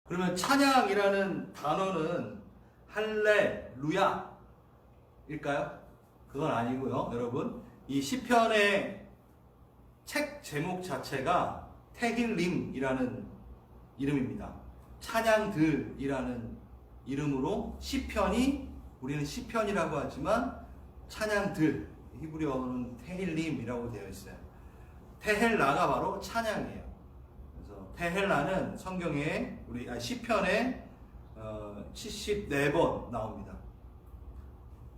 그러면 찬양이라는 단어는 할렐루야일까요? 그건 아니고요. 여러분, 이 시편의 책 제목 자체가 테힐림이라는 이름입니다. 찬양들이라는 이름으로 시편이, 우리는 시편이라고 하지만 찬양들, 히브리어는 테힐림이라고 되어 있어요. 테헬라가 바로 찬양이에요. 그래서 테헬라는 성경에 시편에 74번 나옵니다.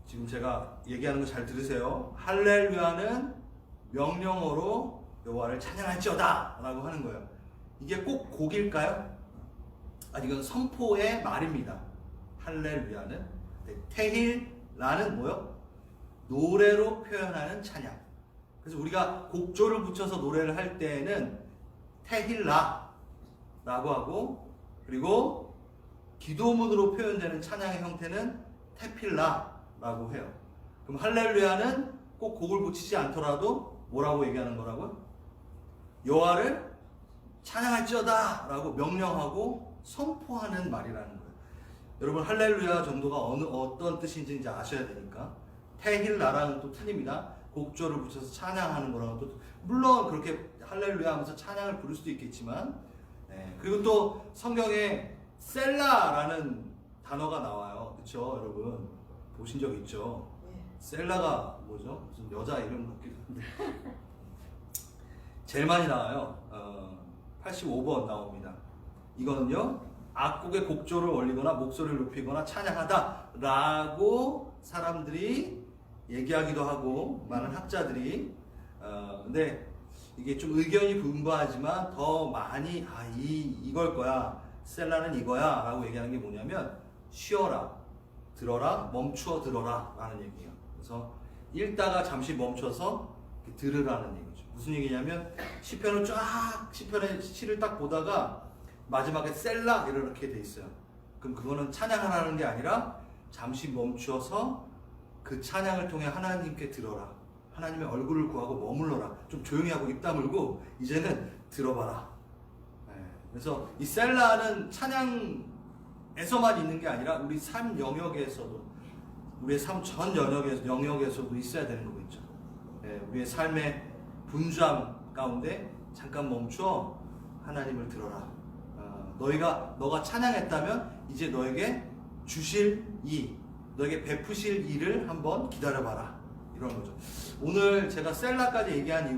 지금 제가 얘기하는 거 잘 들으세요. 할렐루야는 명령어로 여호와를 찬양할지어다 라고 하는 거예요. 이게 꼭 곡일까요? 아니, 이건 선포의 말입니다. 할렐루야는. 테힐라는 뭐요? 노래로 표현하는 찬양. 그래서 우리가 곡조를 붙여서 노래를 할 때에는 테힐라라고 하고, 그리고 기도문으로 표현되는 찬양의 형태는 테필라라고 해요. 그럼 할렐루야는 꼭 곡을 붙이지 않더라도 뭐라고 얘기하는 거라고요? 여호와를 찬양할지어다 라고 명령하고 선포하는 말이라는 거예요. 여러분, 할렐루야 정도가 어떤 뜻인지 이제 아셔야 되니까. 테힐라랑은 또 틀립니다. 곡조를 붙여서 찬양하는 거랑은 또, 물론 그렇게 할렐루야 하면서 찬양을 부를 수도 있겠지만, 그리고 또 성경에 셀라라는 단어가 나와요. 그렇죠, 여러분? 보신 적 있죠? 셀라가 뭐죠? 무슨 여자 이름 같기도 한데 제일 많이 나와요. 85번 나옵니다. 이거는요, 악곡의 곡조를 올리거나 목소리를 높이거나 찬양하다 라고 사람들이 얘기하기도 하고, 많은 학자들이. 근데 이게 좀 의견이 분분하지만 더 많이 이걸 거야, 셀라는 이거야 라고 얘기하는 게 뭐냐면, 쉬어라, 들어라, 멈추어 들어라 라는 얘기예요. 그래서 읽다가 잠시 멈춰서 들으라는 얘기죠. 무슨 얘기냐면, 시편을 시편의 시를 딱 보다가 마지막에 셀라 이렇게 돼 있어요. 그럼 그거는 찬양하라는 게 아니라 잠시 멈추어서 그 찬양을 통해 하나님께 들어라, 하나님의 얼굴을 구하고 머물러라, 좀 조용히 하고 입 다물고 이제는 들어봐라. 그래서 이 셀라는 찬양에서만 있는 게 아니라 우리 삶 영역에서도, 우리의 삶 전 영역에서도 있어야 되는 거겠죠. 우리의 삶의 분주함 가운데 잠깐 멈춰 하나님을 들어라. 너가 찬양했다면 이제 너에게 주실 너에게 베푸실 일을 한번 기다려봐라, 이런 거죠. 오늘 제가 셀라까지 얘기한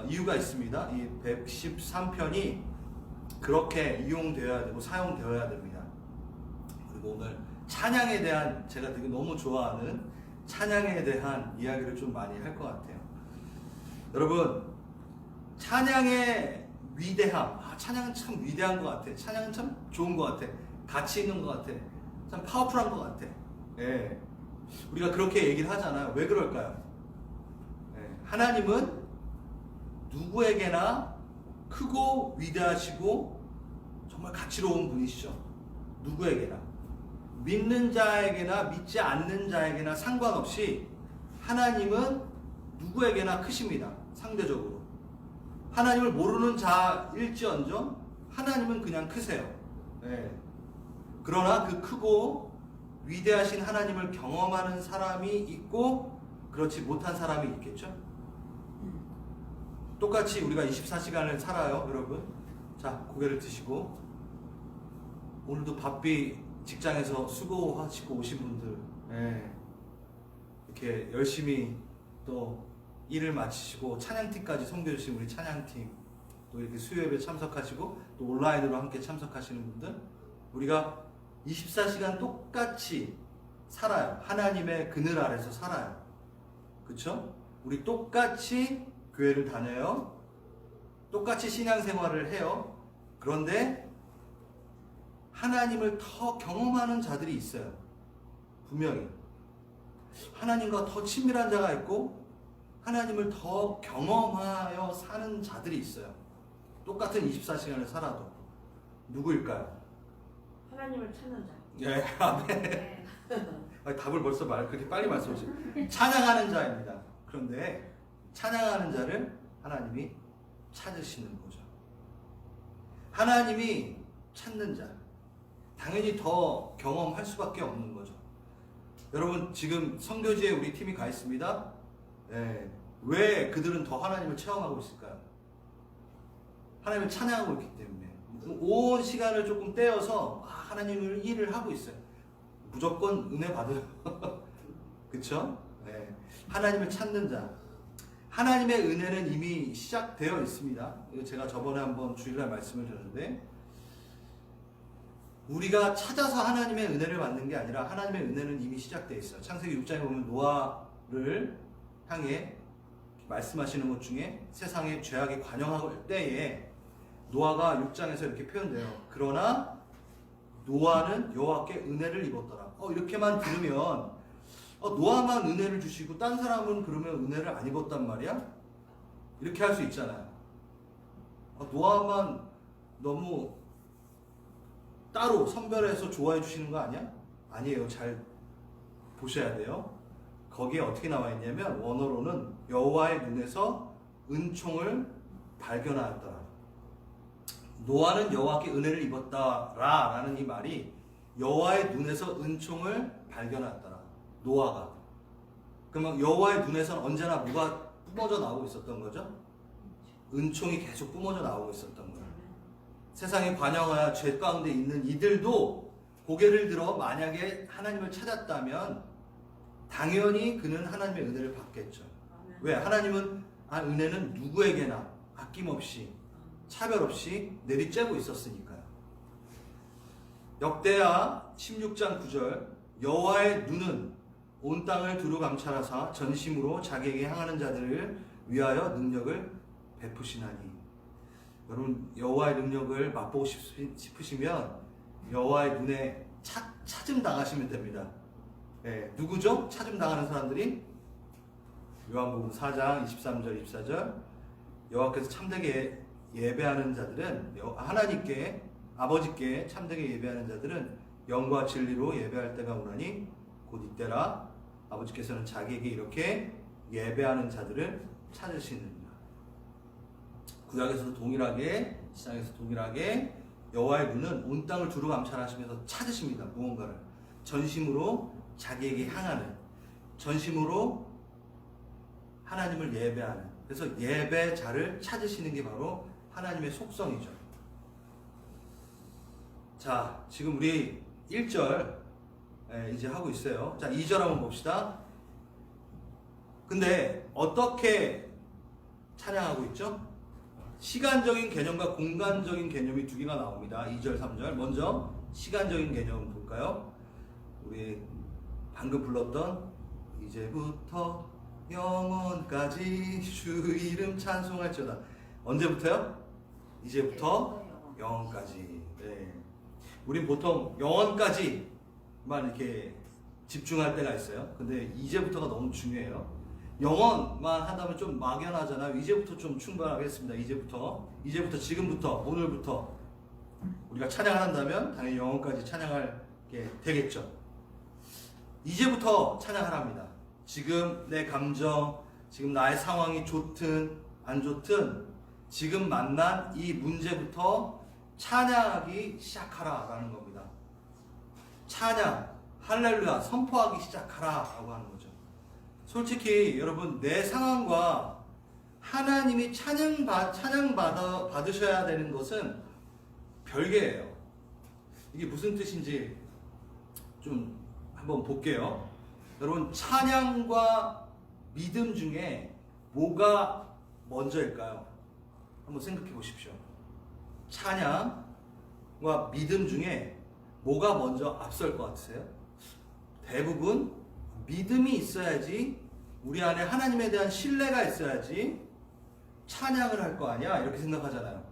이유가 있습니다. 이 113편이 그렇게 이용되어야 되고 사용되어야 됩니다. 그리고 오늘 찬양에 대한, 제가 되게 너무 좋아하는 찬양에 대한 이야기를 좀 많이 할 것 같아요. 여러분, 찬양의 위대함, 찬양은 참 위대한 것 같아, 찬양은 참 좋은 것 같아, 가치 있는 것 같아, 참 파워풀한 것 같아. 우리가 그렇게 얘기를 하잖아요. 왜 그럴까요? 하나님은 누구에게나 크고 위대하시고 정말 가치로운 분이시죠. 누구에게나, 믿는 자에게나 믿지 않는 자에게나 상관없이 하나님은 누구에게나 크십니다. 상대적으로 하나님을 모르는 자일지언정 하나님은 그냥 크세요. 그러나 그 크고 위대하신 하나님을 경험하는 사람이 있고 그렇지 못한 사람이 있겠죠. 똑같이 우리가 24시간을 살아요, 여러분. 자, 고개를 드시고, 오늘도 바삐 직장에서 수고하시고 오신 분들, 이렇게 열심히 또 일을 마치시고 찬양팀까지 섬겨주신 우리 찬양팀, 또 이렇게 수요예배 참석하시고 또 온라인으로 함께 참석하시는 분들, 우리가 24시간 똑같이 살아요. 하나님의 그늘 아래서 살아요. 그쵸? 우리 똑같이 교회를 다녀요. 똑같이 신앙생활을 해요. 그런데 하나님을 더 경험하는 자들이 있어요. 분명히 하나님과 더 친밀한 자가 있고 하나님을 더 경험하여 사는 자들이 있어요. 똑같은 24시간을 살아도. 누구일까요? 하나님을 찾는 자. 예, 아멘. 답을 벌써 그렇게 빨리 말씀하시죠. 찬양하는 자입니다. 그런데 찬양하는 자를 하나님이 찾으시는 거죠. 하나님이 찾는 자. 당연히 더 경험할 수밖에 없는 거죠. 여러분 지금 선교지에 우리 팀이 가 있습니다. 예, 왜 그들은 더 하나님을 체험하고 있을까요? 하나님을 찬양하고 있기 때문에 온 시간을 조금 떼어서 하나님을 일을 하고 있어요. 무조건 은혜 받아요. 그쵸? 네. 하나님을 찾는 자. 하나님의 은혜는 이미 시작되어 있습니다. 이거 제가 저번에 한번 주일날 말씀을 드렸는데 우리가 찾아서 하나님의 은혜를 받는 게 아니라 하나님의 은혜는 이미 시작되어 있어요. 창세기 6장에 보면 노아를 향해 말씀하시는 것 중에 세상에 죄악이 관영할 때에 노아가 6장에서 이렇게 표현돼요. 그러나 노아는 여호와께 은혜를 입었더라. 이렇게만 들으면 노아만 은혜를 주시고 딴 사람은 그러면 은혜를 안 입었단 말이야? 이렇게 할 수 있잖아요. 노아만 너무 따로 선별해서 좋아해 주시는 거 아니야? 아니에요. 잘 보셔야 돼요. 거기에 어떻게 나와 있냐면 원어로는 여호와의 눈에서 은총을 발견하였더라. 노아는 여호와께 은혜를 입었다라 라는 이 말이 여호와의 눈에서 은총을 발견하였더라. 노아가. 그러면 여호와의 눈에서는 언제나 뭐가 뿜어져 나오고 있었던 거죠? 은총이 계속 뿜어져 나오고 있었던 거예요. 세상에 관영하여 죄 가운데 있는 이들도 고개를 들어 만약에 하나님을 찾았다면 당연히 그는 하나님의 은혜를 받겠죠. 왜? 하나님은 은혜는 누구에게나 아낌없이 차별 없이 내리쬐고 있었으니까요. 역대하 16장 9절 여호와의 눈은 온 땅을 두루 감찰하사 전심으로 자기에게 향하는 자들을 위하여 능력을 베푸시나니. 여러분 여호와의 능력을 맛보고 싶으시면 여호와의 눈에 찾음 당하시면 됩니다. 네, 누구죠? 찾음 당하는 사람들이 요한복음 4장 23절 24절 여호와께서 참되게 예배하는 자들은 하나님께 아버지께 참되게 예배하는 자들은 영과 진리로 예배할 때가 오나니 곧 이때라. 아버지께서는 자기에게 이렇게 예배하는 자들을 찾으시느니라. 구약에서도 동일하게 시장에서 동일하게 여호와의 눈은 온 땅을 두루 감찰하시면서 찾으십니다. 무언가를 전심으로 자기에게 향하는, 전심으로 하나님을 예배하는, 그래서 예배자를 찾으시는 게 바로 하나님의 속성이죠. 자, 지금 우리 1절 이제 하고 있어요. 자, 2절 한번 봅시다. 근데 어떻게 찬양하고 있죠? 시간적인 개념과 공간적인 개념이 두 개가 나옵니다. 2절, 3절. 먼저 시간적인 개념 볼까요? 우리 방금 불렀던 이제부터 영원까지 주 이름 찬송할지어다. 언제부터요? 이제부터 영원까지. 네. 우린 보통 영원까지만 이렇게 집중할 때가 있어요. 근데 이제부터가 너무 중요해요. 영원만 한다면 좀 막연하잖아요. 이제부터 좀 충분하겠습니다. 이제부터 지금부터 오늘부터 우리가 찬양을 한다면 당연히 영원까지 찬양하게 되겠죠. 이제부터 찬양을 합니다. 지금 내 감정, 지금 나의 상황이 좋든 안 좋든 지금 만난 이 문제부터 찬양하기 시작하라라는 겁니다. 찬양, 할렐루야, 선포하기 시작하라라고 하는 거죠. 솔직히 여러분 내 상황과 하나님이 받으셔야 되는 것은 별개예요. 이게 무슨 뜻인지 좀 한번 볼게요. 여러분 찬양과 믿음 중에 뭐가 먼저일까요? 한번 생각해 보십시오. 찬양과 믿음 중에 뭐가 먼저 앞설 것 같으세요? 대부분 믿음이 있어야지, 우리 안에 하나님에 대한 신뢰가 있어야지 찬양을 할 거 아니야? 이렇게 생각하잖아요.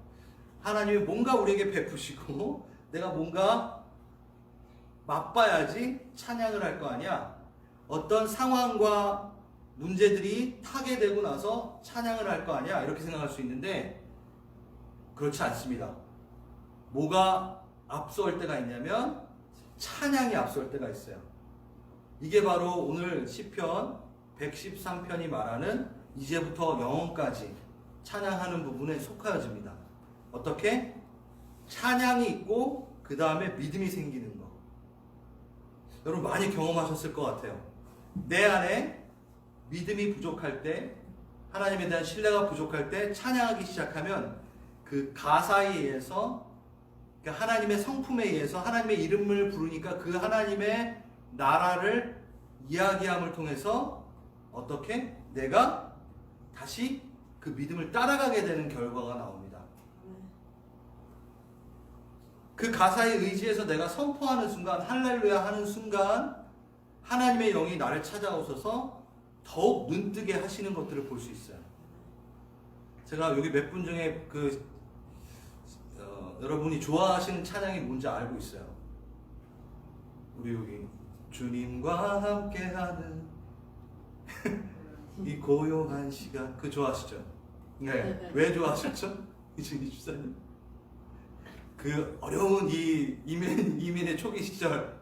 하나님이 뭔가 우리에게 베푸시고 내가 뭔가 맛봐야지 찬양을 할 거 아니야? 어떤 상황과 문제들이 타게 되고 나서 찬양을 할 거 아니야? 이렇게 생각할 수 있는데 그렇지 않습니다. 뭐가 앞설 때가 있냐면 찬양이 앞설 때가 있어요. 이게 바로 오늘 시편 113편이 말하는 이제부터 영원까지 찬양하는 부분에 속하여집니다. 어떻게? 찬양이 있고 그 다음에 믿음이 생기는 거. 여러분 많이 경험하셨을 것 같아요. 내 안에 믿음이 부족할 때, 하나님에 대한 신뢰가 부족할 때 찬양하기 시작하면 그 가사에 의해서, 그러니까 하나님의 성품에 의해서 하나님의 이름을 부르니까 그 하나님의 나라를 이야기함을 통해서 어떻게 내가 다시 그 믿음을 따라가게 되는 결과가 나옵니다. 그 가사에 의지해서 내가 선포하는 순간, 할렐루야 하는 순간 하나님의 영이 나를 찾아오셔서 더욱 눈뜨게 하시는 것들을 볼 수 있어요. 제가 여기 몇 분 중에 여러분이 좋아하시는 찬양이 뭔지 알고 있어요. 우리 여기 주님과 함께하는 이 고요한 시간, 그 좋아하시죠? 네. 왜 좋아하셨죠? 이준희 집사님. 그 어려운 이 이민의 초기 시절,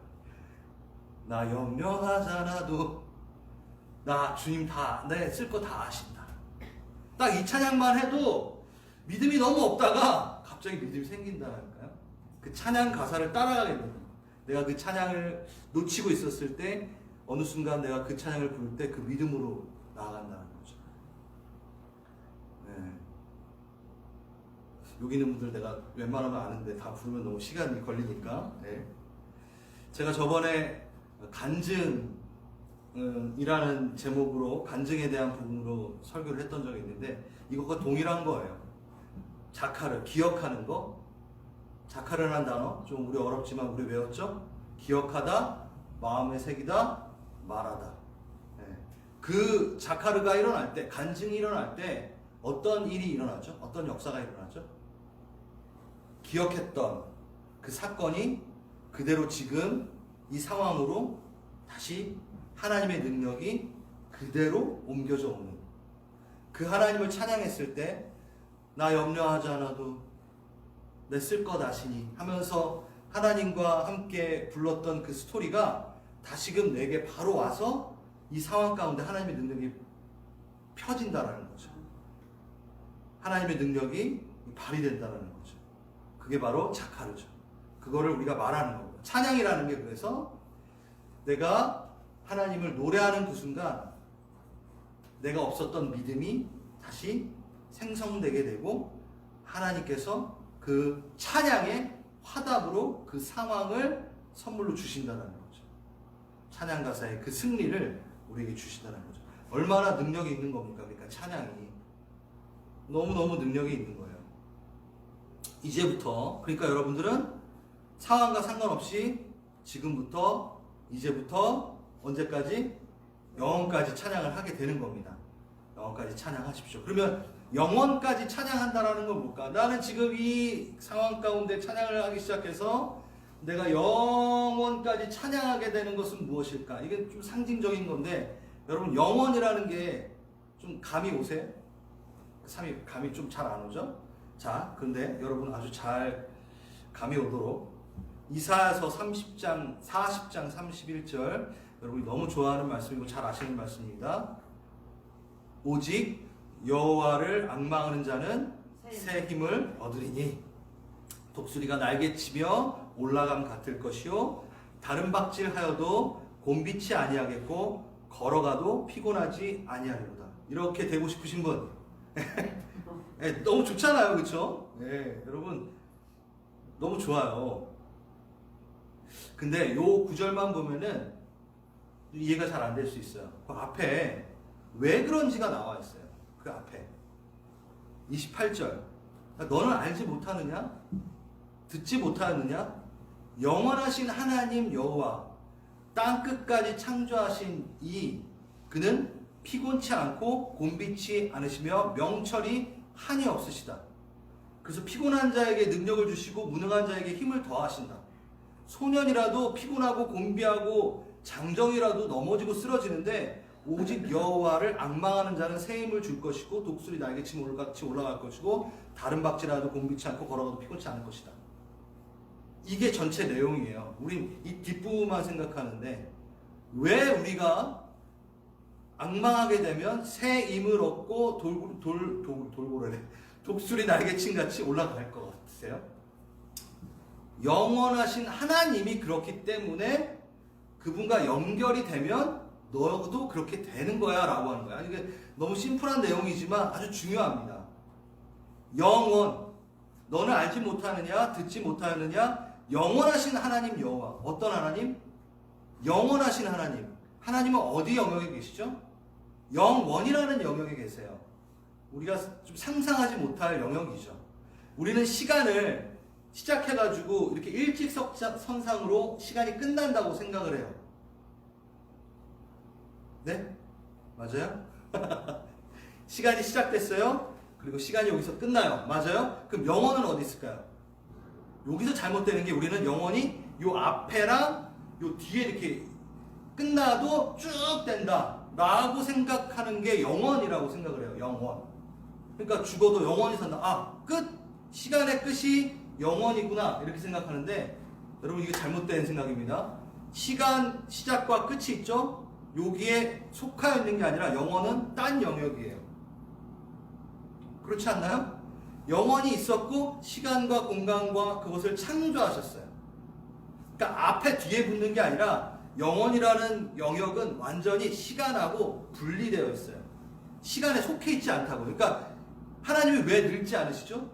나 염려하잖아도 나 주님 다 내 쓸 거 다 아신다. 딱 이 찬양만 해도 믿음이 너무 없다가 갑자기 믿음이 생긴다니까요. 그 찬양 가사를 따라가게 됩니다. 내가 그 찬양을 놓치고 있었을 때 어느 순간 내가 그 찬양을 부를 때 그 믿음으로 나아간다는 거죠. 네. 여기 있는 분들 내가 웬만하면 아는데 다 부르면 너무 시간이 걸리니까. 네. 제가 저번에 간증이라는 제목으로 간증에 대한 부분으로 설교를 했던 적이 있는데 이것과 동일한 거예요. 자카르, 기억하는 거. 자카르라는 단어 좀 우리 어렵지만 우리 외웠죠? 기억하다, 마음에 새기다, 말하다. 네. 그 자카르가 일어날 때, 간증이 일어날 때 어떤 일이 일어나죠? 어떤 역사가 일어나죠? 기억했던 그 사건이 그대로 지금 이 상황으로 다시 하나님의 능력이 그대로 옮겨져 오는, 그 하나님을 찬양했을 때 나 염려하지 않아도 내 쓸 것 아시니 하면서 하나님과 함께 불렀던 그 스토리가 다시금 내게 바로 와서 이 상황 가운데 하나님의 능력이 펴진다라는 거죠. 하나님의 능력이 발휘된다는 거죠. 그게 바로 자카르죠. 그거를 우리가 말하는 거고, 찬양이라는 게 그래서 내가 하나님을 노래하는 그 순간 내가 없었던 믿음이 다시 생성되게 되고 하나님께서 그 찬양의 화답으로 그 상황을 선물로 주신다는 거죠. 찬양 가사의 그 승리를 우리에게 주신다는 거죠. 얼마나 능력이 있는 겁니까? 그러니까 찬양이 너무너무 능력이 있는 거예요. 이제부터, 그러니까 여러분들은 상황과 상관없이 지금부터, 이제부터 언제까지? 영원까지 찬양을 하게 되는 겁니다. 영원까지 찬양하십시오. 그러면 영원까지 찬양한다라는 건 뭘까? 나는 지금 이 상황 가운데 찬양을 하기 시작해서 내가 영원까지 찬양하게 되는 것은 무엇일까? 이게 좀 상징적인 건데 여러분 영원이라는 게 좀 감이 오세요? 감이 좀 잘 안 오죠? 자, 근데 여러분 아주 잘 감이 오도록 이사야서 40장 31절, 여러분이 너무 좋아하는 말씀이고 잘 아시는 말씀입니다. 오직 여호와를 앙망하는 자는 새 힘을 얻으리니 독수리가 날개치며 올라감 같을 것이요 다른 박질하여도 곤비치 아니하겠고 걸어가도 피곤하지 아니하리로다. 이렇게 되고 싶으신 분 네, 너무 좋잖아요, 그렇죠? 네, 여러분 너무 좋아요. 근데 요 구절만 보면은 이해가 잘 안 될 수 있어요. 그 앞에 왜 그런지가 나와 있어요. 그 앞에 28절, 너는 알지 못하느냐? 듣지 못하느냐? 영원하신 하나님 여호와 땅끝까지 창조하신 그는 피곤치 않고 곤비치 않으시며 명철이 한이 없으시다. 그래서 피곤한 자에게 능력을 주시고 무능한 자에게 힘을 더하신다. 소년이라도 피곤하고 곤비하고 장정이라도 넘어지고 쓰러지는데 오직 여호와를 앙망하는 자는 새 힘을 줄 것이고 독수리 날개치면 같이 올라갈 것이고 다른 박질하여도 곤비치 않고 걸어가도 피곤치 않을 것이다. 이게 전체 내용이에요. 우린 이 뒷부분만 생각하는데 왜 우리가 앙망하게 되면 새 힘을 얻고 독수리 날개친 같이 올라갈 것 같으세요? 영원하신 하나님이 그렇기 때문에 그분과 연결이 되면 너도 그렇게 되는 거야 라고 하는 거야. 이게 너무 심플한 내용이지만 아주 중요합니다. 영원, 너는 알지 못하느냐, 듣지 못하느냐, 영원하신 하나님 여호와. 어떤 하나님? 영원하신 하나님. 하나님은 어디 영역에 계시죠? 영원이라는 영역에 계세요. 우리가 좀 상상하지 못할 영역이죠. 우리는 시간을 시작해가지고 이렇게 일직선상으로 시간이 끝난다고 생각을 해요. 네? 맞아요? 시간이 시작됐어요. 그리고 시간이 여기서 끝나요. 맞아요? 그럼 영원은 어디 있을까요? 여기서 잘못되는 게 우리는 영원이 요 앞에랑 요 뒤에 이렇게 끝나도 쭉 된다 라고 생각하는 게 영원이라고 생각을 해요. 영원. 그러니까 죽어도 영원히 산다. 아, 끝! 시간의 끝이 영원이구나 이렇게 생각하는데 여러분 이게 잘못된 생각입니다. 시간 시작과 끝이 있죠? 여기에 속하여 있는 게 아니라 영원은 딴 영역이에요. 그렇지 않나요? 영원이 있었고 시간과 공간과 그것을 창조하셨어요. 그러니까 앞에 뒤에 붙는 게 아니라 영원이라는 영역은 완전히 시간하고 분리되어 있어요. 시간에 속해 있지 않다고. 그러니까 하나님이 왜 늙지 않으시죠?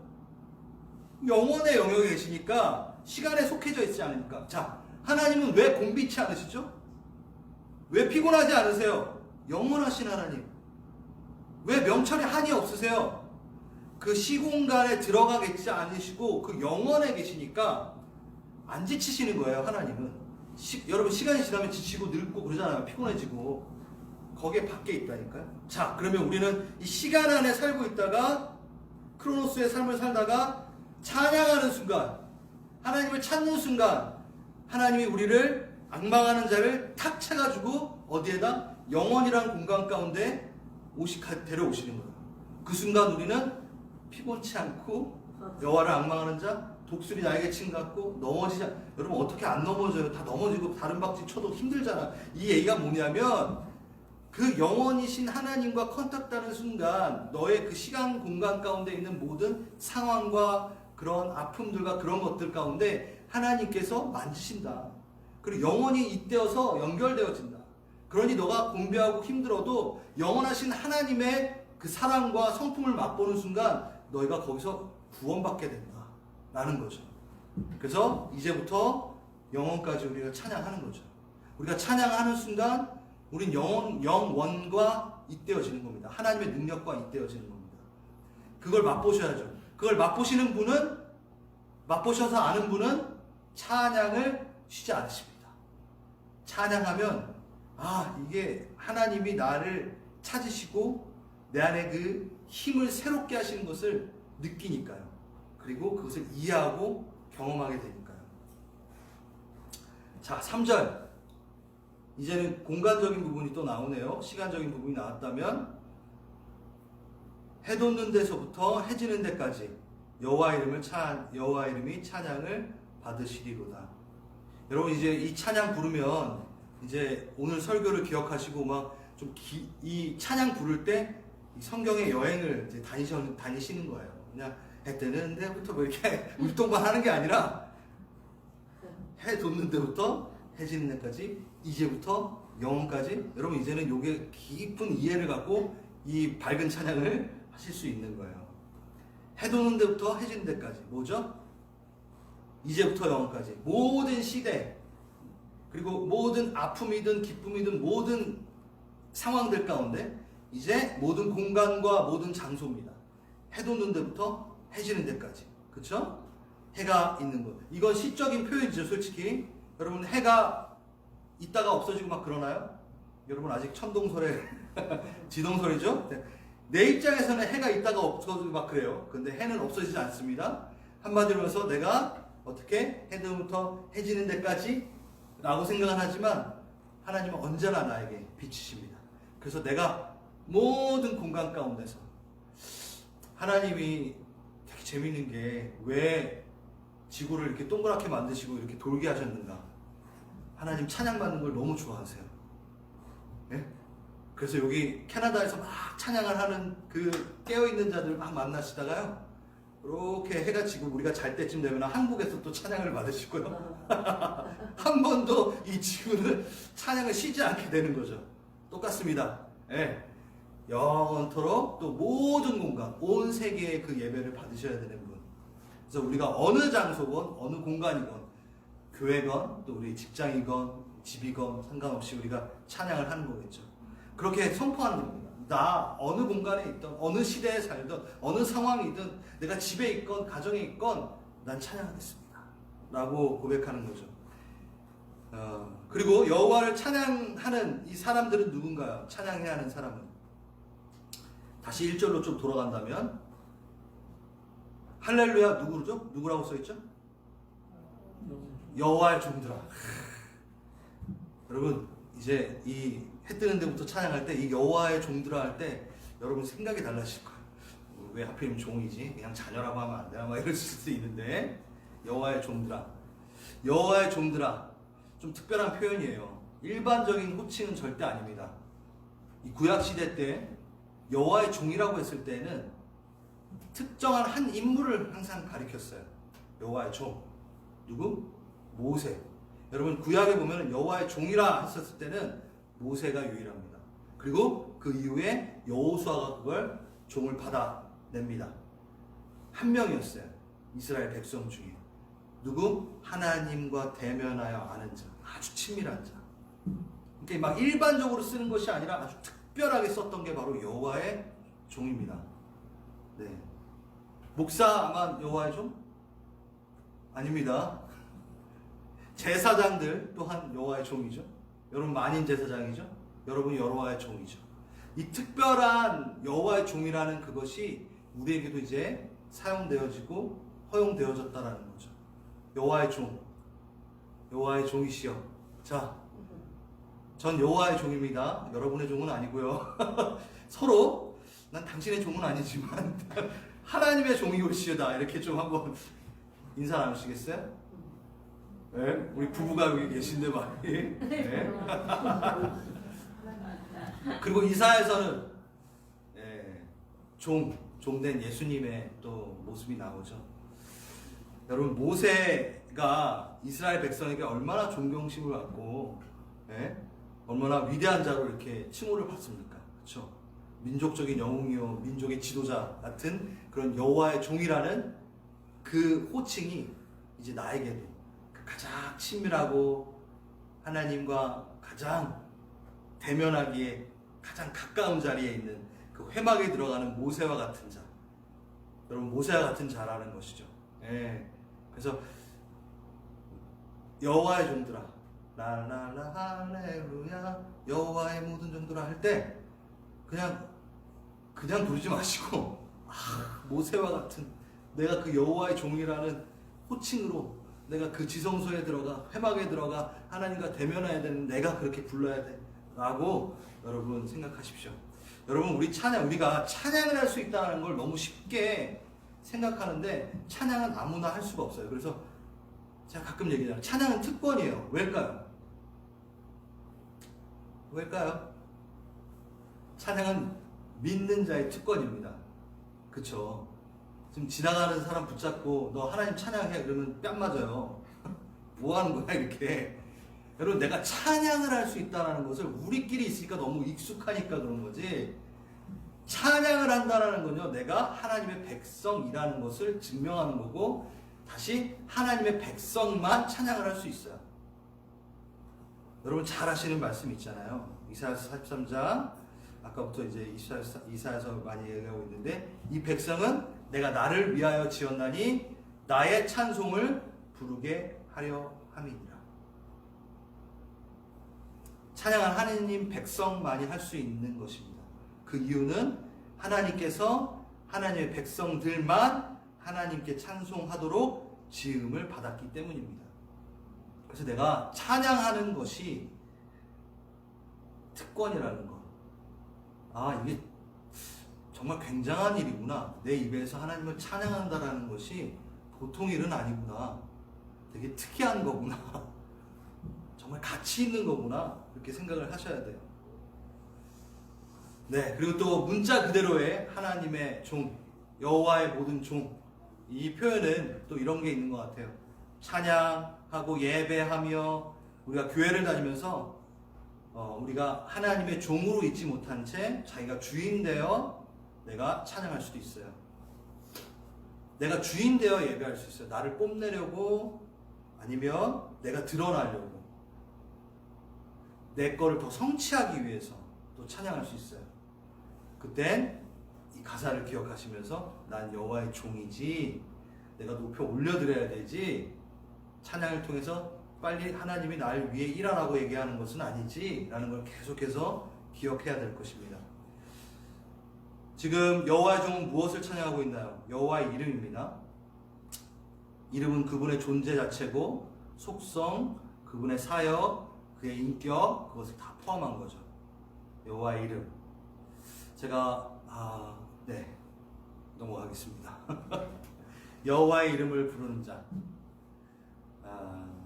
영원의 영역에 계시니까 시간에 속해져 있지 않으니까. 자, 하나님은 왜 곤비치 않으시죠? 왜 피곤하지 않으세요? 영원하신 하나님. 왜 명철에 한이 없으세요? 그 시공간에 들어가 계시지 않으시고 그 영원에 계시니까 안 지치시는 거예요. 하나님은. 여러분 시간이 지나면 지치고 늙고 그러잖아요. 피곤해지고. 거기에 밖에 있다니까요. 자, 그러면 우리는 이 시간 안에 살고 있다가 크로노스의 삶을 살다가 찬양하는 순간, 하나님을 찾는 순간 하나님이 우리를 앙망하는 자를 탁 쳐가지고 어디에다? 영원이란 공간 가운데 데려오시는 거예요. 그 순간 우리는 피곤치 않고 여호와를 앙망하는 자, 독수리 날개 친 같고 넘어지지 여러분 어떻게 안 넘어져요? 다 넘어지고 다른 박쥐 쳐도 힘들잖아. 이 얘기가 뭐냐면 그 영원이신 하나님과 컨택하는 순간 너의 그 시간 공간 가운데 있는 모든 상황과 그런 아픔들과 그런 것들 가운데 하나님께서 만지신다. 그리고 영원히 잇대어서 연결되어진다. 그러니 너가 공부하고 힘들어도 영원하신 하나님의 그 사랑과 성품을 맛보는 순간 너희가 거기서 구원받게 된다. 라는 거죠. 그래서 이제부터 영원까지 우리가 찬양하는 거죠. 우리가 찬양하는 순간 우린 영원과 잇대어지는 겁니다. 하나님의 능력과 잇대어지는 겁니다. 그걸 맛보셔야죠. 그걸 맛보시는 분은, 맛보셔서 아는 분은 찬양을 쉬지 않으십니다. 찬양하면 아, 이게 하나님이 나를 찾으시고 내 안에 그 힘을 새롭게 하시는 것을 느끼니까요. 그리고 그것을 이해하고 경험하게 되니까요. 자, 3절. 이제는 공간적인 부분이 또 나오네요. 시간적인 부분이 나왔다면 해 돋는 데서부터 해 지는 데까지 여호와 이름이 찬양을 받으시리로다. 여러분 이제 이 찬양 부르면 이제 오늘 설교를 기억하시고 막 좀 이 찬양 부를 때 성경의 여행을 이제 다니시는 거예요. 그냥 해 뜨는 데부터 뭐 이렇게 울동만 하는 게 아니라 해 돋는 데부터 해 지는 데까지 이제부터 영원까지 여러분 이제는 요게 깊은 이해를 갖고 이 밝은 찬양을 하실 수 있는 거예요. 해 돋는 데부터 해 지는 데까지 뭐죠? 이제부터 영원까지 모든 시대 그리고 모든 아픔이든 기쁨이든 모든 상황들 가운데 이제 모든 공간과 모든 장소입니다. 해 돋는 데부터 해 지는 데까지. 그렇죠? 해가 있는 것. 이건 시적인 표현이죠, 솔직히. 여러분 해가 있다가 없어지고 막 그러나요? 여러분 아직 천동설에 지동설이죠? 네. 내 입장에서는 해가 있다가 없어지고 막 그래요. 근데 해는 없어지지 않습니다. 한마디로 해서 내가 어떻게 해 돋는부터 해 지는 데까지 라고 생각은 하지만 하나님은 언제나 나에게 비치십니다. 그래서 내가 모든 공간 가운데서 하나님이 되게 재밌는 게 왜 지구를 이렇게 동그랗게 만드시고 이렇게 돌게 하셨는가. 하나님 찬양받는 걸 너무 좋아하세요. 네? 그래서 여기 캐나다에서 막 찬양을 하는 그 깨어있는 자들 막 만나시다가요. 이렇게 해가 지고 우리가 잘 때쯤 되면 한국에서 또 찬양을 받으시고요. 한 번도 이 지구는 찬양을 쉬지 않게 되는 거죠. 똑같습니다. 예. 영원토록 또 모든 공간, 온 세계의 그 예배를 받으셔야 되는 분. 그래서 우리가 어느 장소건, 어느 공간이건, 교회건, 또 우리 직장이건, 집이건 상관없이 우리가 찬양을 하는 거겠죠. 그렇게 선포하는 겁니다. 나 어느 공간에 있던, 어느 시대에 살던, 어느 상황이든, 내가 집에 있건, 가정에 있건, 난 찬양하겠습니다. 라고 고백하는 거죠. 그리고 여호와를 찬양하는 이 사람들은 누군가요? 찬양해야 하는 사람은. 다시 1절로 좀 돌아간다면, 할렐루야 누구죠? 누구라고 써있죠? 여호와의 종들아. 여러분, 이제 이 해 뜨는 데부터 찬양할 때, 이 여호와의 종들아 할 때, 여러분 생각이 달라질 거예요. 왜 하필이면 종이지? 그냥 자녀라고 하면 안 되나? 막 이럴 수도 있는데, 여호와의 종들아. 여호와의 종들아. 좀 특별한 표현이에요. 일반적인 호칭은 절대 아닙니다. 이 구약시대 때, 여호와의 종이라고 했을 때는, 특정한 한 인물을 항상 가리켰어요. 여호와의 종. 누구? 모세. 여러분 구약에 보면 여호와의 종이라 했었을 때는 모세가 유일합니다. 그리고 그 이후에 여호수아가 그걸 종을 받아냅니다. 한 명이었어요. 이스라엘 백성 중에. 누구? 하나님과 대면하여 아는 자. 아주 친밀한 자. 그러니까 막 일반적으로 쓰는 것이 아니라 아주 특별하게 썼던 게 바로 여호와의 종입니다. 네. 목사만 여호와의 종? 아닙니다. 제사장들 또한 여호와의 종이죠. 여러분 만인 제사장이죠. 여러분 여호와의 종이죠. 이 특별한 여호와의 종이라는 그것이 우리에게도 이제 사용되어지고 허용되어졌다라는 거죠. 여호와의 종, 여호와의 종이시여. 자, 전 여호와의 종입니다. 여러분의 종은 아니고요. 서로 난 당신의 종은 아니지만 하나님의 종이 올시어다. 이렇게 좀 한번 인사 나누시겠어요? 네? 우리 부부가 여기 계신데 말이. 네. 그리고 이사야에서는 종된 예수님의 또 모습이 나오죠. 여러분 모세가 이스라엘 백성에게 얼마나 존경심을 갖고 얼마나 위대한 자로 이렇게 칭호를 받습니까? 그렇죠? 민족적인 영웅이요, 민족의 지도자 같은 그런 여호와의 종이라는 그 호칭이 이제 나에게도 가장 친밀하고 하나님과 가장 대면하기에 가장 가까운 자리에 있는 그 회막에 들어가는 모세와 같은 자. 여러분 모세와 같은 자라는 것이죠. 그래서 여호와의 종들아, 라라라 할렐루야, 여호와의 모든 종들아 할 때 그냥 부르지 마시고 모세와 같은 내가 그 여호와의 종이라는 호칭으로 내가 그 지성소에 들어가 회막에 들어가 하나님과 대면해야 되는 내가 그렇게 불러야 돼 라고 여러분 생각하십시오. 여러분 우리가 찬양을 할 수 있다는 걸 너무 쉽게 생각하는데 찬양은 아무나 할 수가 없어요. 그래서 제가 가끔 얘기하잖아요. 찬양은 특권이에요. 왜일까요? 찬양은 믿는 자의 특권입니다. 그쵸? 지금 지나가는 사람 붙잡고 너 하나님 찬양해 그러면 뺨 맞아요. 뭐 하는 거야 이렇게. 여러분 내가 찬양을 할 수 있다는 것을 우리끼리 있으니까 너무 익숙하니까 그런 거지, 찬양을 한다는 건요 내가 하나님의 백성이라는 것을 증명하는 거고 다시 하나님의 백성만 찬양을 할 수 있어요. 여러분 잘 아시는 말씀 있잖아요. 이사야서 43장 아까부터 이제 이사야서 많이 얘기하고 있는데 이 백성은 내가 나를 위하여 지었나니 나의 찬송을 부르게 하려 함이니라. 찬양은 하나님 백성만이 할 수 있는 것입니다. 그 이유는 하나님께서 하나님의 백성들만 하나님께 찬송하도록 지음을 받았기 때문입니다. 그래서 내가 찬양하는 것이 특권이라는 것. 이게 정말 굉장한 일이구나. 내 입에서 하나님을 찬양한다라는 것이 보통 일은 아니구나. 되게 특이한 거구나. 정말 가치 있는 거구나. 이렇게 생각을 하셔야 돼요. 네, 그리고 또 문자 그대로의 하나님의 종, 여호와의 모든 종, 이 표현은 또 이런 게 있는 것 같아요. 찬양하고 예배하며 우리가 교회를 다니면서 우리가 하나님의 종으로 있지 못한 채 자기가 주인 되어 내가 찬양할 수도 있어요. 내가 주인 되어 예배할 수 있어요. 나를 뽐내려고 아니면 내가 드러나려고 내 거를 더 성취하기 위해서 또 찬양할 수 있어요. 그땐 이 가사를 기억하시면서 난 여호와의 종이지, 내가 높여 올려드려야 되지, 찬양을 통해서 빨리 하나님이 날 위해 일하라고 얘기하는 것은 아니지 라는 걸 계속해서 기억해야 될 것입니다. 지금 여호와의 종은 무엇을 찬양하고 있나요? 여호와의 이름입니다. 이름은 그분의 존재 자체고 속성, 그분의 사역, 그의 인격, 그것을 다 포함한 거죠. 여호와의 이름. 제가 넘어가겠습니다. 여호와의 이름을 부르는 자.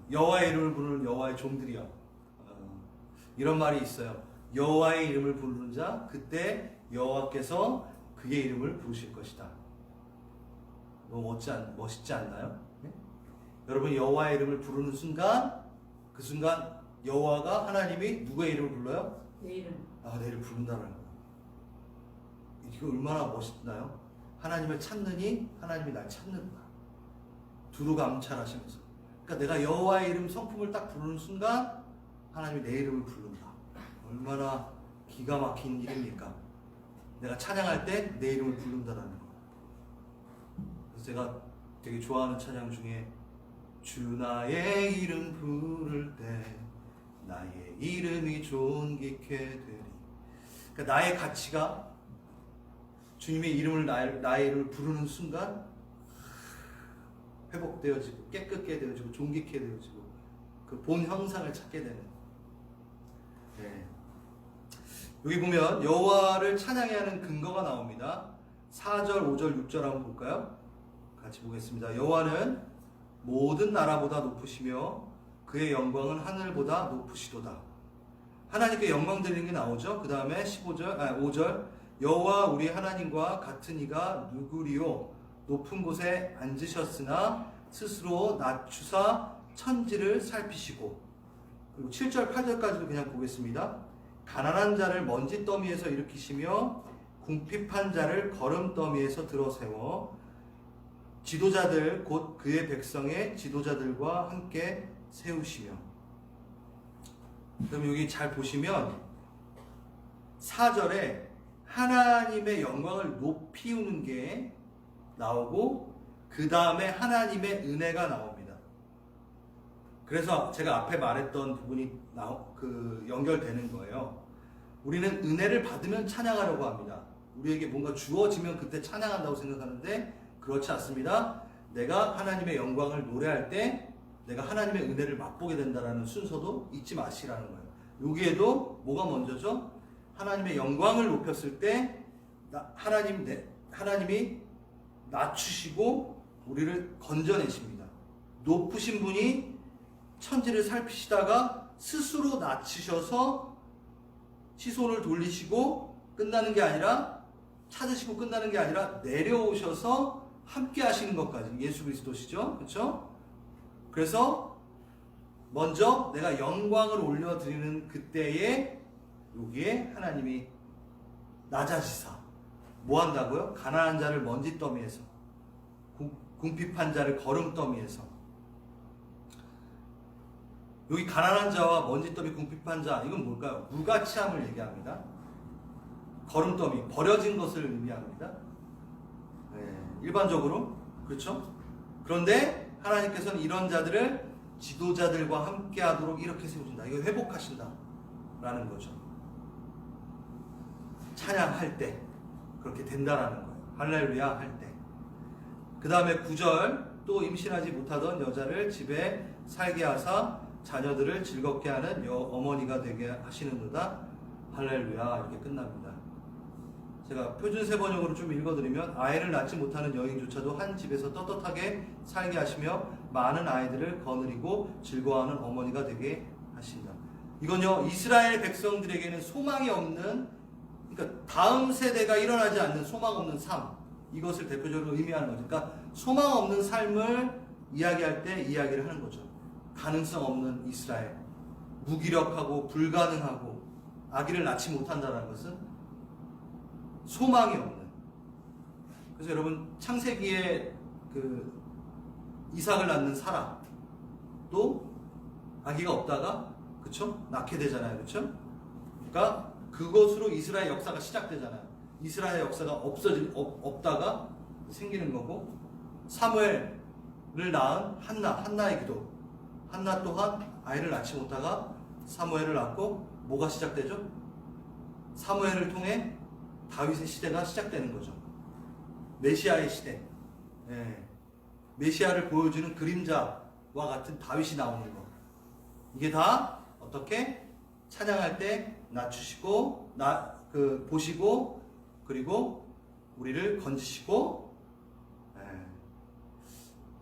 여호와의 이름을 부르는 여호와의 종들이요. 이런 말이 있어요. 여호와의 이름을 부르는 자, 그때 여호와께서 그의 이름을 부르실 것이다. 너무 멋있지 않나요? 네? 여러분 여호와의 이름을 부르는 순간, 그 순간 여호와가 하나님이 누구의 이름을 불러요? 내 이름. 내 이름을 부른다는 거예요. 이거 얼마나 멋있나요? 하나님을 찾느니 하나님이 날 찾는다. 두루 감찰하시면서. 그러니까 내가 여호와의 이름 성품을 딱 부르는 순간 하나님이 내 이름을 부른다. 얼마나 기가 막힌 일입니까? 내가 찬양할 때 내 이름을 부른다라는 거. 그래서 제가 되게 좋아하는 찬양 중에 주 나의 이름 부를 때 나의 이름이 존귀케 되리. 그러니까 나의 가치가 주님의 이름을 나의 이름을 부르는 순간 회복되어지고 깨끗게 되어지고 존귀케 되어지고 그 본 형상을 찾게 되는. 네. 여기 보면 여호와를 찬양해야 하는 근거가 나옵니다. 4절, 5절, 6절 한번 볼까요? 같이 보겠습니다. 여호와는 모든 나라보다 높으시며 그의 영광은 하늘보다 높으시도다. 하나님께 영광 드리는 게 나오죠. 그 다음에 5절 여호와 우리 하나님과 같은 이가 누구리요? 높은 곳에 앉으셨으나 스스로 낮추사 천지를 살피시고. 그리고 7절 8절까지도 그냥 보겠습니다. 가난한 자를 먼지 더미에서 일으키시며 궁핍한 자를 거름 더미에서 들어세워 지도자들 곧 그의 백성의 지도자들과 함께 세우시며. 그럼 여기 잘 보시면 4절에 하나님의 영광을 높이우는 게 나오고 그 다음에 하나님의 은혜가 나옵니다. 그래서 제가 앞에 말했던 부분이 연결되는 거예요. 우리는 은혜를 받으면 찬양하려고 합니다. 우리에게 뭔가 주어지면 그때 찬양한다고 생각하는데 그렇지 않습니다. 내가 하나님의 영광을 노래할 때 내가 하나님의 은혜를 맛보게 된다는 순서도 잊지 마시라는 거예요. 여기에도 뭐가 먼저죠? 하나님의 영광을 높였을 때 하나님이 낮추시고 우리를 건져내십니다. 높으신 분이 천지를 살피시다가 스스로 낮추셔서 시선을 돌리시고 끝나는 게 아니라 찾으시고 끝나는 게 아니라 내려오셔서 함께 하시는 것까지 예수 그리스도시죠. 그렇죠? 그래서 먼저 내가 영광을 올려드리는 그때에 여기에 하나님이 낮아지사 뭐 한다고요? 가난한 자를 먼지 더미에서 궁핍한 자를 거름 더미에서. 여기 가난한 자와 먼지 더미 궁핍한 자 이건 뭘까요? 무가치함을 얘기합니다. 거름 더미 버려진 것을 의미합니다. 네, 일반적으로 그렇죠? 그런데 하나님께서는 이런 자들을 지도자들과 함께 하도록 이렇게 세우신다. 이거 회복하신다 라는 거죠. 찬양할 때 그렇게 된다라는 거예요. 할렐루야 할 때. 그 다음에 9절 또 임신하지 못하던 여자를 집에 살게 하사 자녀들을 즐겁게 하는 어머니가 되게 하시는도다. 할렐루야 이렇게 끝납니다. 제가 표준세 번역으로 좀 읽어드리면 아이를 낳지 못하는 여인조차도 한 집에서 떳떳하게 살게 하시며 많은 아이들을 거느리고 즐거워하는 어머니가 되게 하신다. 이건요 이스라엘 백성들에게는 소망이 없는, 그러니까 다음 세대가 일어나지 않는 소망 없는 삶, 이것을 대표적으로 의미하는 거죠. 그러니까 소망 없는 삶을 이야기할 때 이야기를 하는 거죠. 가능성 없는 이스라엘, 무기력하고 불가능하고 아기를 낳지 못한다는 것은 소망이 없는. 그래서 여러분 창세기에 그 이삭을 낳는 사라도 아기가 없다가 그쵸? 낳게 되잖아요. 그쵸? 그러니까 그것으로 이스라엘 역사가 시작되잖아요. 이스라엘 역사가 없다가 생기는 거고, 사무엘을 낳은 한나의 기도. 한나 또한 아이를 낳지 못하가 사무엘을 낳고 뭐가 시작되죠? 사무엘을 통해 다윗의 시대가 시작되는 거죠. 메시아의 시대. 예. 메시아를 보여주는 그림자와 같은 다윗이 나오는 거. 이게 다 어떻게 찬양할 때 낮추시고 보시고 그리고 우리를 건지시고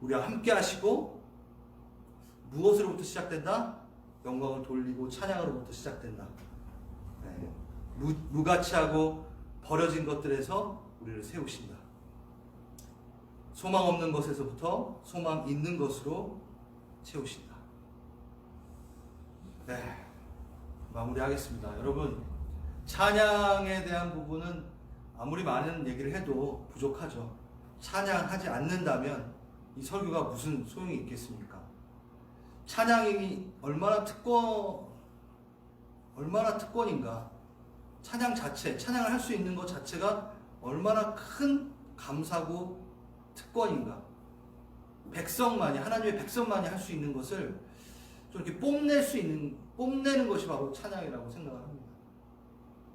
우리와 함께 하시고 무엇으로부터 시작된다? 영광을 돌리고 찬양으로부터 시작된다. 무가치하고 버려진 것들에서 우리를 세우신다. 소망 없는 것에서부터 소망 있는 것으로 채우신다. 네, 마무리하겠습니다. 여러분, 찬양에 대한 부분은 아무리 많은 얘기를 해도 부족하죠. 찬양하지 않는다면 이 설교가 무슨 소용이 있겠습니까? 찬양이 얼마나 특권인가. 찬양 자체, 찬양을 할 수 있는 것 자체가 얼마나 큰 감사고 특권인가. 백성만이, 하나님의 백성만이 할 수 있는 것을 좀 이렇게 뽐내는 것이 바로 찬양이라고 생각을 합니다.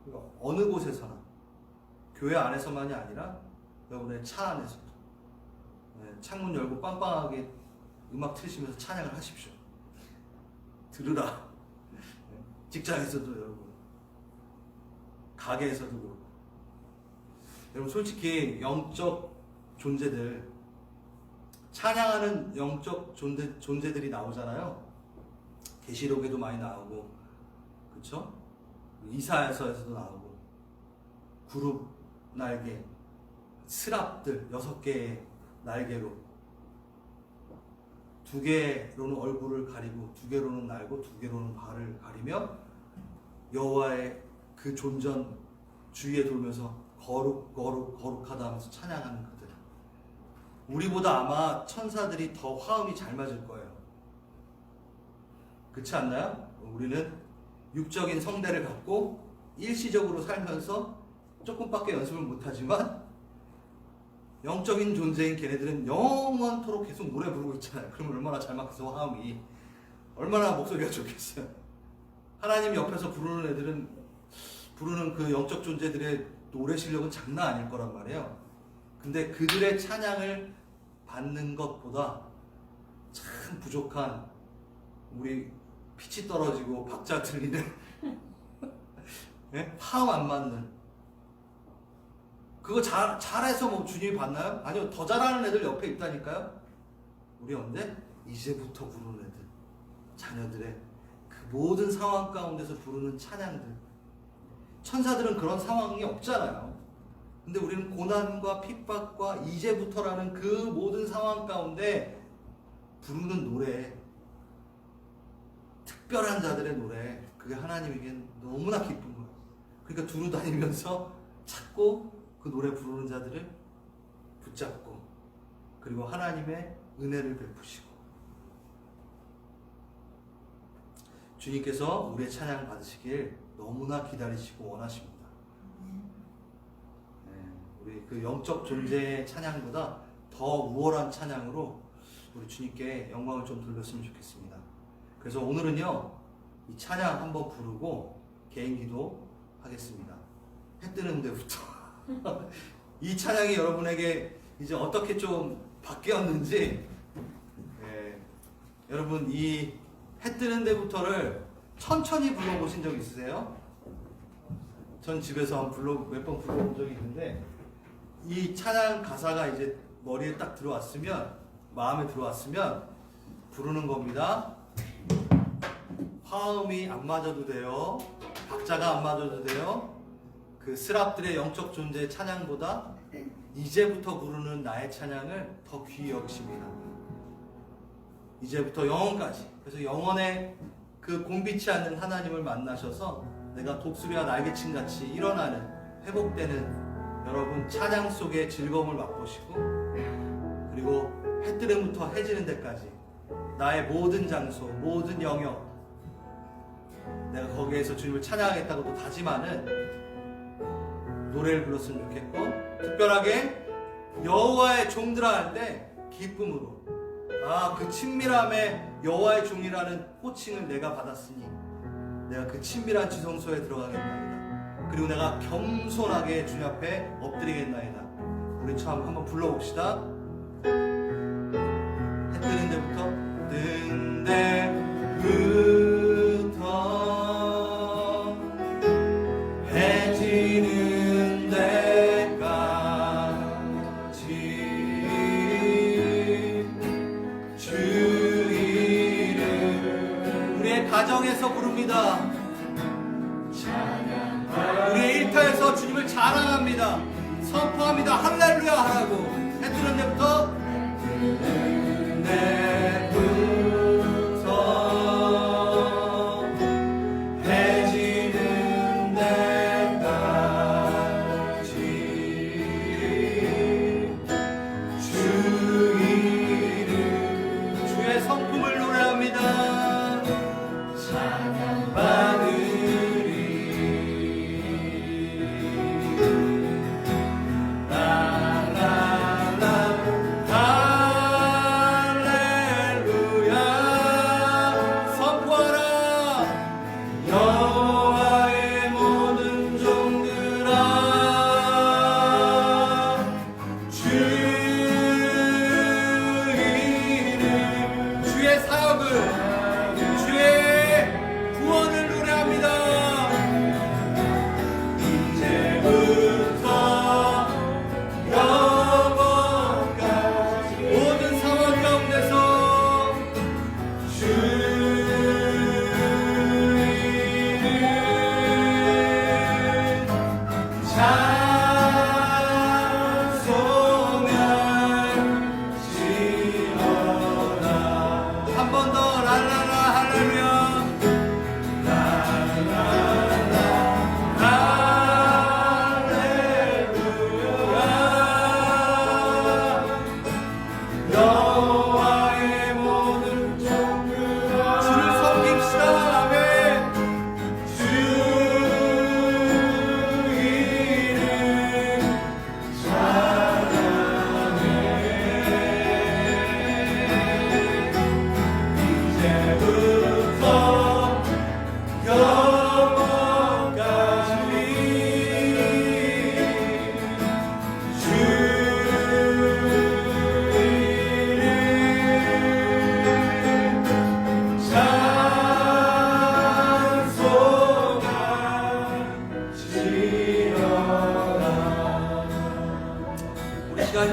그러니까 어느 곳에서나, 교회 안에서만이 아니라 여러분의 차 안에서도, 창문 열고 빵빵하게 음악 틀으시면서 찬양을 하십시오. 들으라. 직장에서도 여러분, 가게에서도 그렇고. 여러분 솔직히 영적 존재들, 찬양하는 영적 존재들이 나오잖아요. 계시록에도 많이 나오고, 그렇죠? 이사야서에서도 나오고, 구룹 날개, 스랍들 6개의 날개로 2개로는 얼굴을 가리고 2개로는 날고 2개로는 발을 가리며 여호와의 그 존전 주위에 돌면서 거룩 거룩하다 하면서 찬양하는 그들. 우리보다 아마 천사들이 더 화음이 잘 맞을 거예요. 그렇지 않나요? 우리는 육적인 성대를 갖고 일시적으로 살면서 조금밖에 연습을 못하지만 영적인 존재인 걔네들은 영원토록 계속 노래 부르고 있잖아요. 그러면 얼마나 잘 맞겠어, 화음이. 얼마나 목소리가 좋겠어요. 하나님 옆에서 부르는 애들은, 부르는 그 영적 존재들의 노래 실력은 장난 아닐 거란 말이에요. 근데 그들의 찬양을 받는 것보다 참 부족한, 우리 피치 떨어지고 박자 틀리는 네? 화음 안 맞는, 그거 잘해서 뭐 주님이 받나요? 아니요, 더 잘하는 애들 옆에 있다니까요. 우리 언제? 이제부터 부르는 애들, 자녀들의 그 모든 상황 가운데서 부르는 찬양들. 천사들은 그런 상황이 없잖아요. 근데 우리는 고난과 핍박과 이제부터라는 그 모든 상황 가운데 부르는 노래, 특별한 자들의 노래, 그게 하나님에겐 너무나 기쁜 거예요. 그러니까 두루 다니면서 찾고 그 노래 부르는 자들을 붙잡고, 그리고 하나님의 은혜를 베푸시고. 주님께서 우리의 찬양 받으시길 너무나 기다리시고 원하십니다. 우리 그 영적 존재의 찬양보다 더 우월한 찬양으로 우리 주님께 영광을 좀 돌렸으면 좋겠습니다. 그래서 오늘은요, 이 찬양 한번 부르고 개인 기도 하겠습니다. 해 뜨는 데부터. 이 찬양이 여러분에게 이제 어떻게 좀 바뀌었는지, 여러분 이 해 뜨는 데부터를 천천히 불러보신 적 있으세요? 전 집에서 몇 번 불러본 적이 있는데, 이 찬양 가사가 이제 머리에 딱 들어왔으면, 마음에 들어왔으면 부르는 겁니다. 화음이 안 맞아도 돼요. 박자가 안 맞아도 돼요. 그 스랍들의 영적 존재의 찬양보다 이제부터 부르는 나의 찬양을 더 귀히 여기십니다. 이제부터 영원까지. 그래서 영원의 그 곤비치 않는 하나님을 만나셔서 내가 독수리와 날개친같이 일어나는, 회복되는 여러분 찬양 속의 즐거움을 맛보시고, 그리고 해 뜨는부터 해 지는 데까지 나의 모든 장소, 모든 영역, 내가 거기에서 주님을 찬양하겠다고 또 다짐하는 노래를 불렀으면 좋겠고, 특별하게 여호와의 종들아 할 때 기쁨으로, 그 친밀함에 여호와의 종이라는 호칭을 내가 받았으니 내가 그 친밀한 지성소에 들어가겠나이다. 그리고 내가 겸손하게 주님 앞에 엎드리겠나이다. 우리 처음 한번 불러봅시다. 해 뜨는 데부터, 뜬 데부터 해 지는 데까지 주 이름. 우리의 가정에서 부릅니다. 우리의 일터에서 주님을 자랑합니다. 선포합니다. 할렐루야 하라고. 해 뜨는 데부터 해 지는 데까지 주 이름. 주의 성품을 노래합니다. 찬양받으리.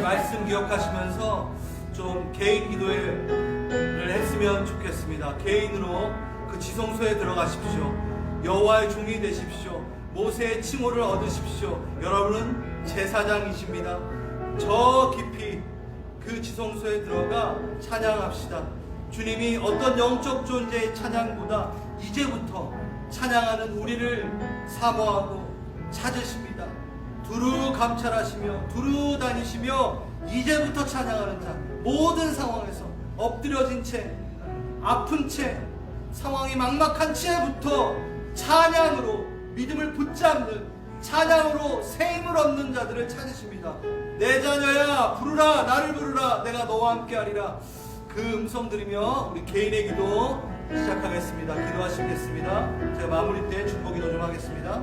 말씀 기억하시면서 좀 개인 기도를 했으면 좋겠습니다. 개인으로 그 지성소에 들어가십시오. 여호와의 종이 되십시오. 모세의 칭호를 얻으십시오. 여러분은 제사장이십니다. 저 깊이 그 지성소에 들어가 찬양합시다. 주님이 어떤 영적 존재의 찬양보다 이제부터 찬양하는 우리를 사모하고 찾으십니다. 두루 감찰하시며 두루 다니시며 이제부터 찬양하는 자, 모든 상황에서 엎드려진 채, 아픈 채, 상황이 막막한 채부터 찬양으로 믿음을 붙잡는, 찬양으로 새 힘을 얻는 자들을 찾으십니다. 내 자녀야 부르라, 나를 부르라, 내가 너와 함께 하리라. 그 음성 들으며 우리 개인의 기도 시작하겠습니다. 기도하시겠습니다. 제가 마무리 때 중보 기도 좀 하겠습니다.